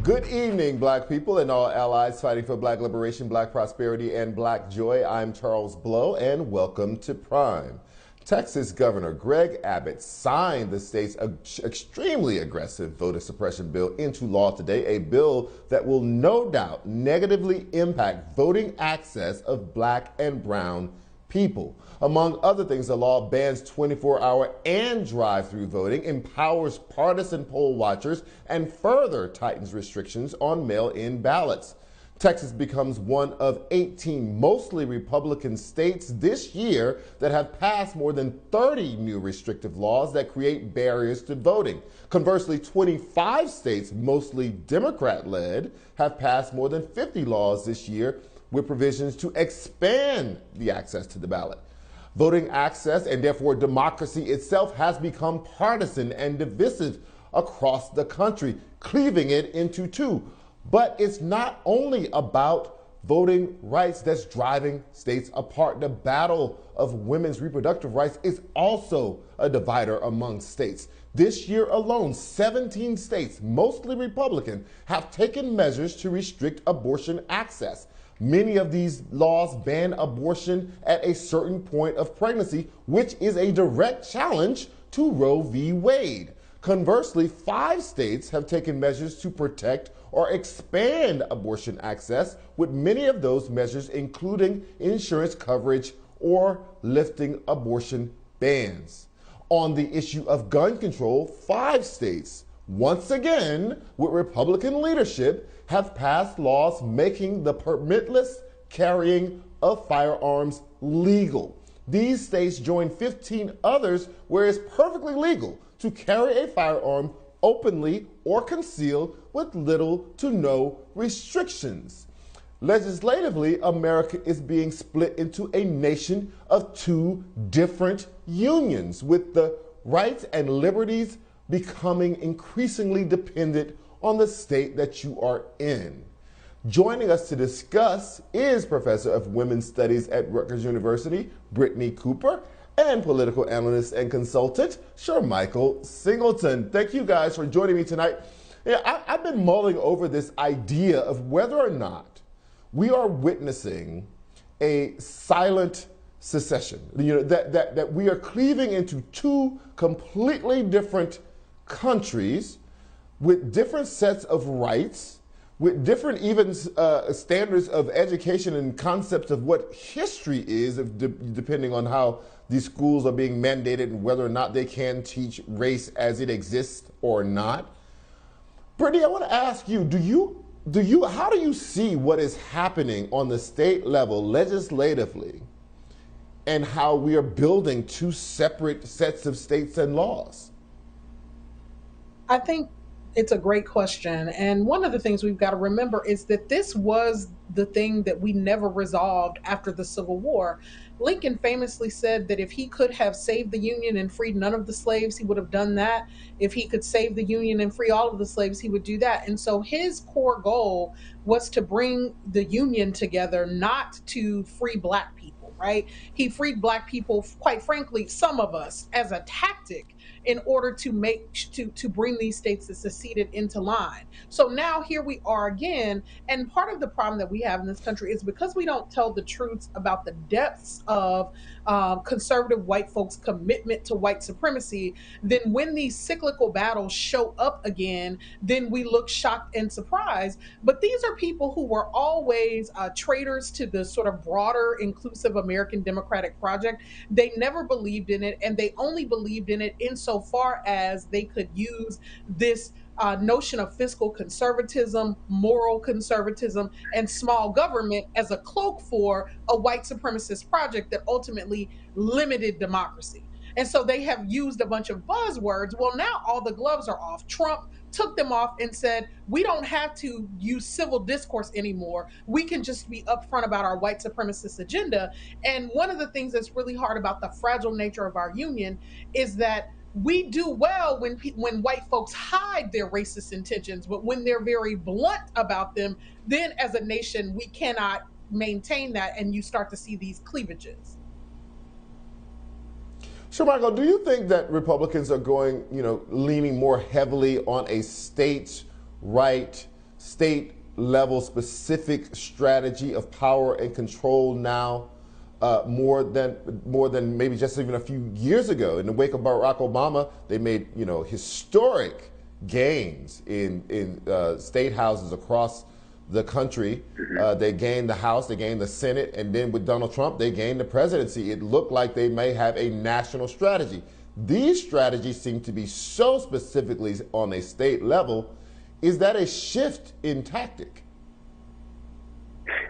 Good evening, black people and all allies fighting for black liberation, black prosperity, and black joy. I'm Charles Blow, and welcome to Prime. Texas Governor Greg Abbott signed the state's extremely aggressive voter suppression bill into law today, a bill that will no doubt negatively impact voting access of black and brown people. Among other things, the law bans 24-hour and drive-through voting, empowers partisan poll watchers, and further tightens restrictions on mail-in ballots. Texas becomes one of 18 mostly Republican states this year that have passed more than 30 new restrictive laws that create barriers to voting. Conversely, 25 states, mostly Democrat-led, have passed more than 50 laws this year with provisions to expand the access to the ballot. Voting access, and therefore democracy itself, has become partisan and divisive across the country, cleaving it into two. But it's not only about voting rights that's driving states apart. The battle of women's reproductive rights is also a divider among states. This year alone, 17 states, mostly Republican, have taken measures to restrict abortion access. Many of these laws ban abortion at a certain point of pregnancy, which is a direct challenge to Roe v. Wade. Conversely, 5 states have taken measures to protect or expand abortion access, with many of those measures including insurance coverage or lifting abortion bans. On the issue of gun control, 5 states, once again with Republican leadership, have passed laws making the permitless carrying of firearms legal. These states join 15 others where it's perfectly legal to carry a firearm openly or concealed with little to no restrictions. Legislatively, America is being split into a nation of 2 different unions, with the rights and liberties becoming increasingly dependent on the state that you are in. Joining us to discuss is Professor of Women's Studies at Rutgers University, Brittney Cooper, and political analyst and consultant, Shermichael Singleton. Thank you guys for joining me tonight. I've been mulling over this idea of whether or not we are witnessing a silent secession, that we are cleaving into 2 completely different countries with different sets of rights, with different even standards of education and concepts of what history is, depending on how these schools are being mandated and whether or not they can teach race as it exists or not. Brittney, I want to ask you, how do you see what is happening on the state level legislatively and how we are building 2 separate sets of states and laws? I think it's a great question. And one of the things we've got to remember is that this was the thing that we never resolved after the Civil War. Lincoln famously said that if he could have saved the Union and freed none of the slaves, he would have done that. If he could save the Union and free all of the slaves, he would do that. And so his core goal was to bring the Union together, not to free black people, right? He freed black people, quite frankly, some of us, as a tactic in order to bring these states that seceded into line. So now here we are again, and part of the problem that we have in this country is because we don't tell the truths about the depths of conservative white folks' commitment to white supremacy. Then when these cyclical battles show up again, then we look shocked and surprised. But these are people who were always traitors to the sort of broader, inclusive American democratic project. They never believed in it, and they only believed in it insofar as they could use this notion of fiscal conservatism, moral conservatism, and small government as a cloak for a white supremacist project that ultimately limited democracy. And so they have used a bunch of buzzwords. Well, now all the gloves are off. Trump took them off and said, we don't have to use civil discourse anymore. We can just be upfront about our white supremacist agenda. And one of the things that's really hard about the fragile nature of our union is that we do well when white folks hide their racist intentions, but when they're very blunt about them, then as a nation, we cannot maintain that, and you start to see these cleavages. Shermichael, do you think that Republicans are going, leaning more heavily on a states' right state level specific strategy of power and control now, more than maybe just even a few years ago. In the wake of Barack Obama, they made historic gains in state houses across the country. They gained the House, they gained the Senate, and then with Donald Trump, they gained the presidency. It looked like they may have a national strategy. These strategies seem to be so specifically on a state level. Is that a shift in tactic?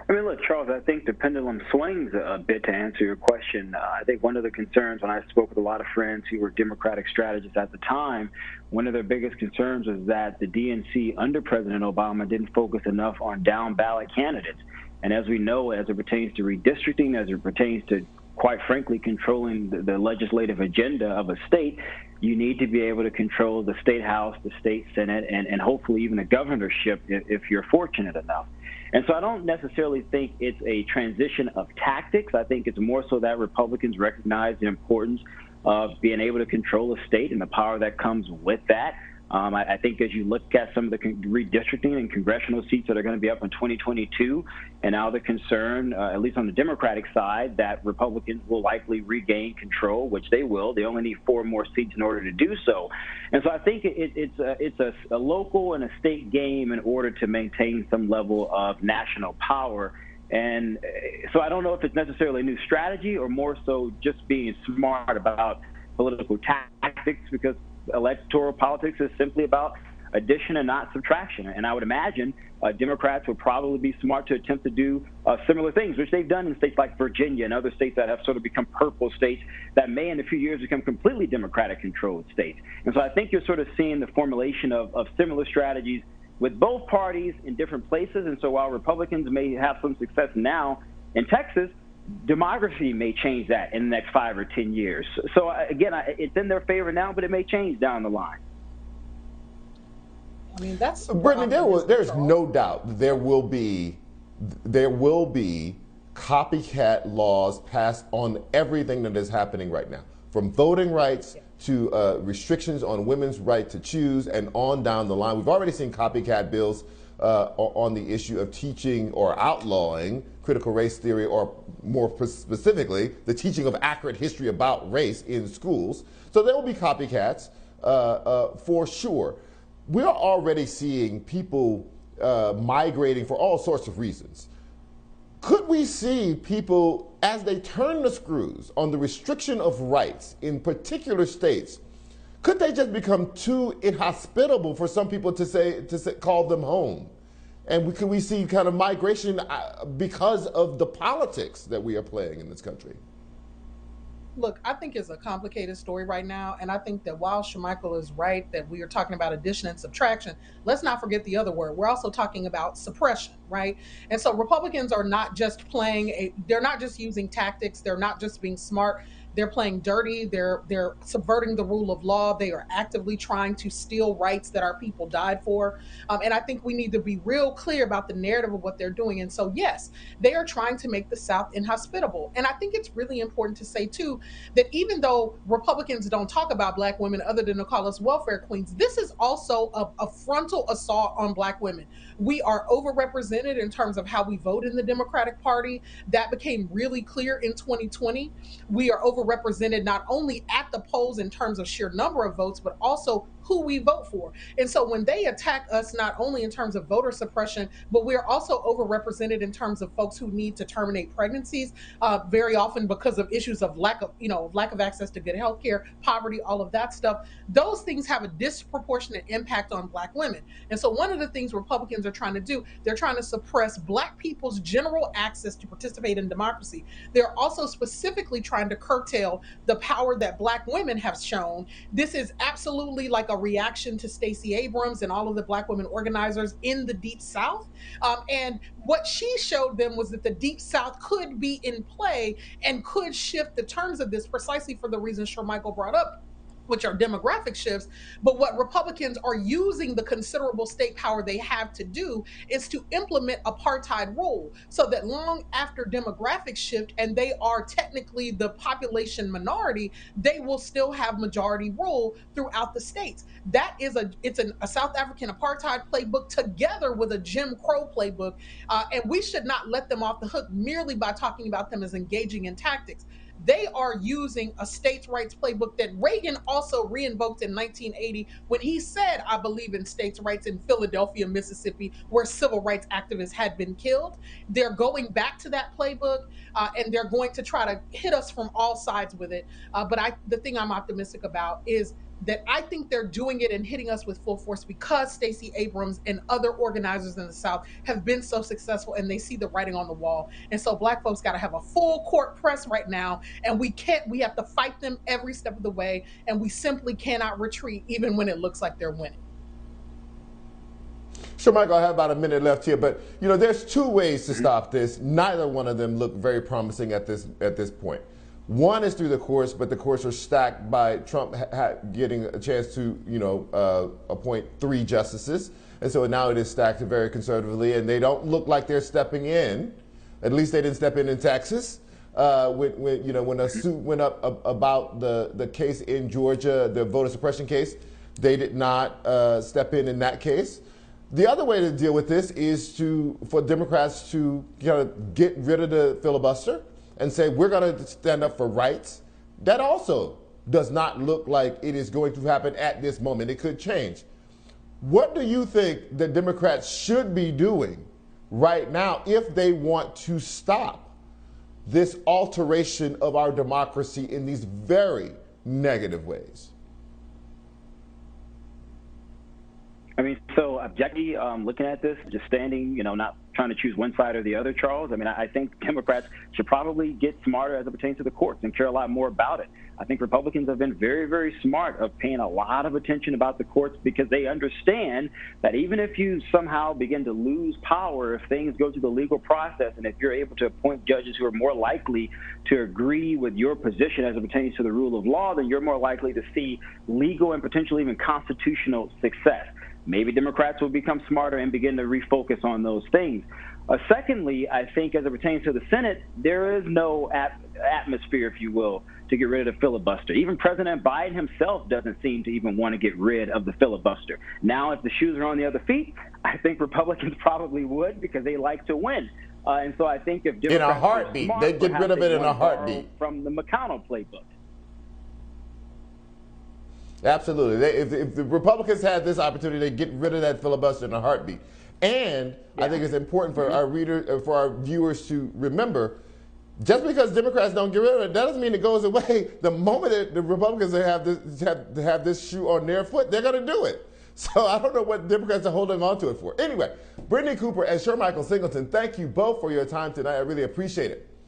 I mean, look, Charles, I think the pendulum swings a bit to answer your question. I think one of the concerns when I spoke with a lot of friends who were Democratic strategists at the time, one of their biggest concerns was that the DNC under President Obama didn't focus enough on down ballot candidates. And as we know, as it pertains to redistricting, as it pertains to, quite frankly, controlling the legislative agenda of a state, you need to be able to control the state house, the state senate, and hopefully even the governorship if you're fortunate enough. And so I don't necessarily think it's a transition of tactics. I think it's more so that Republicans recognize the importance of being able to control a state and the power that comes with that. I think as you look at some of the redistricting and congressional seats that are going to be up in 2022, and now the concern, at least on the Democratic side, that Republicans will likely regain control, which they will. They only need 4 more seats in order to do so. And so I think it's a local and a state game in order to maintain some level of national power. And so I don't know if it's necessarily a new strategy or more so just being smart about political tactics, because electoral politics is simply about addition and not subtraction. And I would imagine Democrats would probably be smart to attempt to do similar things, which they've done in states like Virginia and other states that have sort of become purple states that may in a few years become completely Democratic-controlled states. And so I think you're sort of seeing the formulation of similar strategies with both parties in different places. And so while Republicans may have some success now in Texas, demography may change that in the next 5 or 10 years. So again, it's in their favor now, but it may change down the line. I mean, that's Brittney. There's no doubt there will be copycat laws passed on everything that is happening right now, from voting rights to restrictions on women's right to choose, and on down the line. We've already seen copycat bills on the issue of teaching or outlawing critical race theory, or more specifically, the teaching of accurate history about race in schools. So there will be copycats for sure. We're already seeing people migrating for all sorts of reasons. Could we see people, as they turn the screws on the restriction of rights in particular states, could they just become too inhospitable for some people to call them home? And could we see kind of migration because of the politics that we are playing in this country? Look, I think it's a complicated story right now. And I think that while Shermichael is right that we are talking about addition and subtraction, let's not forget the other word. We're also talking about suppression, right? And so Republicans are not just they're not just using tactics. They're not just being smart. They're playing dirty. They're subverting the rule of law. They are actively trying to steal rights that our people died for. And I think we need to be real clear about the narrative of what they're doing. And so, yes, they are trying to make the South inhospitable. And I think it's really important to say, too, that even though Republicans don't talk about Black women other than to call us welfare queens, this is also a frontal assault on Black women. We are overrepresented in terms of how we vote in the Democratic Party. That became really clear in 2020. We are overrepresented not only at the polls in terms of sheer number of votes, but also who we vote for. And so when they attack us, not only in terms of voter suppression, but we're also overrepresented in terms of folks who need to terminate pregnancies, very often because of issues of lack of access to good health care, poverty, all of that stuff. Those things have a disproportionate impact on Black women. And so one of the things Republicans are trying to do, they're trying to suppress Black people's general access to participate in democracy. They're also specifically trying to curtail the power that Black women have shown. This is absolutely like a reaction to Stacey Abrams and all of the Black women organizers in the Deep South. And what she showed them was that the Deep South could be in play and could shift the terms of this precisely for the reasons Shermichael brought up. which are demographic shifts. But what Republicans are using the considerable state power they have to do is to implement apartheid rule, so that long after demographic shift and they are technically the population minority, they will still have majority rule throughout the states. That is a South African apartheid playbook together with a Jim Crow playbook, and we should not let them off the hook merely by talking about them as engaging in tactics. They are using a states' rights playbook that Reagan also reinvoked in 1980 when he said, I believe in states' rights in Philadelphia, Mississippi, where civil rights activists had been killed. They're going back to that playbook, and they're going to try to hit us from all sides with it. But the thing I'm optimistic about is that I think they're doing it and hitting us with full force because Stacey Abrams and other organizers in the South have been so successful and they see the writing on the wall. And so Black folks got to have a full court press right now. And we have to fight them every step of the way. And we simply cannot retreat even when it looks like they're winning. Shermichael, I have about a minute left here, but there's two ways to stop this. Neither one of them look very promising at this point. One is through the courts, but the courts are stacked by Trump getting a chance to, appoint 3 justices. And so now it is stacked very conservatively, and they don't look like they're stepping in. At least they didn't step in Texas. When a suit went up about the case in Georgia, the voter suppression case, they did not step in that case. The other way to deal with this is for Democrats to get rid of the filibuster and say, we're going to stand up for rights. That also does not look like it is going to happen at this moment. It could change. What do you think the Democrats should be doing right now if they want to stop this alteration of our democracy in these very negative ways? I mean, so objectively, looking at this, just standing, not trying to choose one side or the other, Charles. I mean, I think Democrats should probably get smarter as it pertains to the courts and care a lot more about it. I think Republicans have been very, very smart of paying a lot of attention about the courts because they understand that even if you somehow begin to lose power, if things go through the legal process, and if you're able to appoint judges who are more likely to agree with your position as it pertains to the rule of law, then you're more likely to see legal and potentially even constitutional success. Maybe Democrats will become smarter and begin to refocus on those things. Secondly, I think as it pertains to the Senate, there is no atmosphere, if you will, to get rid of the filibuster. Even President Biden himself doesn't seem to even want to get rid of the filibuster. Now, if the shoes are on the other feet, I think Republicans probably would because they like to win. And so I think if Democrats in a heartbeat, they'd get rid of it in a heartbeat. From the McConnell playbook. Absolutely. If the Republicans had this opportunity, they'd get rid of that filibuster in a heartbeat. And I think it's important for our viewers to remember, just because Democrats don't get rid of it, that doesn't mean it goes away. The moment that the Republicans have this shoe on their foot, they're going to do it. So I don't know what Democrats are holding on to it for. Anyway, Brittney Cooper and Shermichael Singleton, thank you both for your time tonight. I really appreciate it.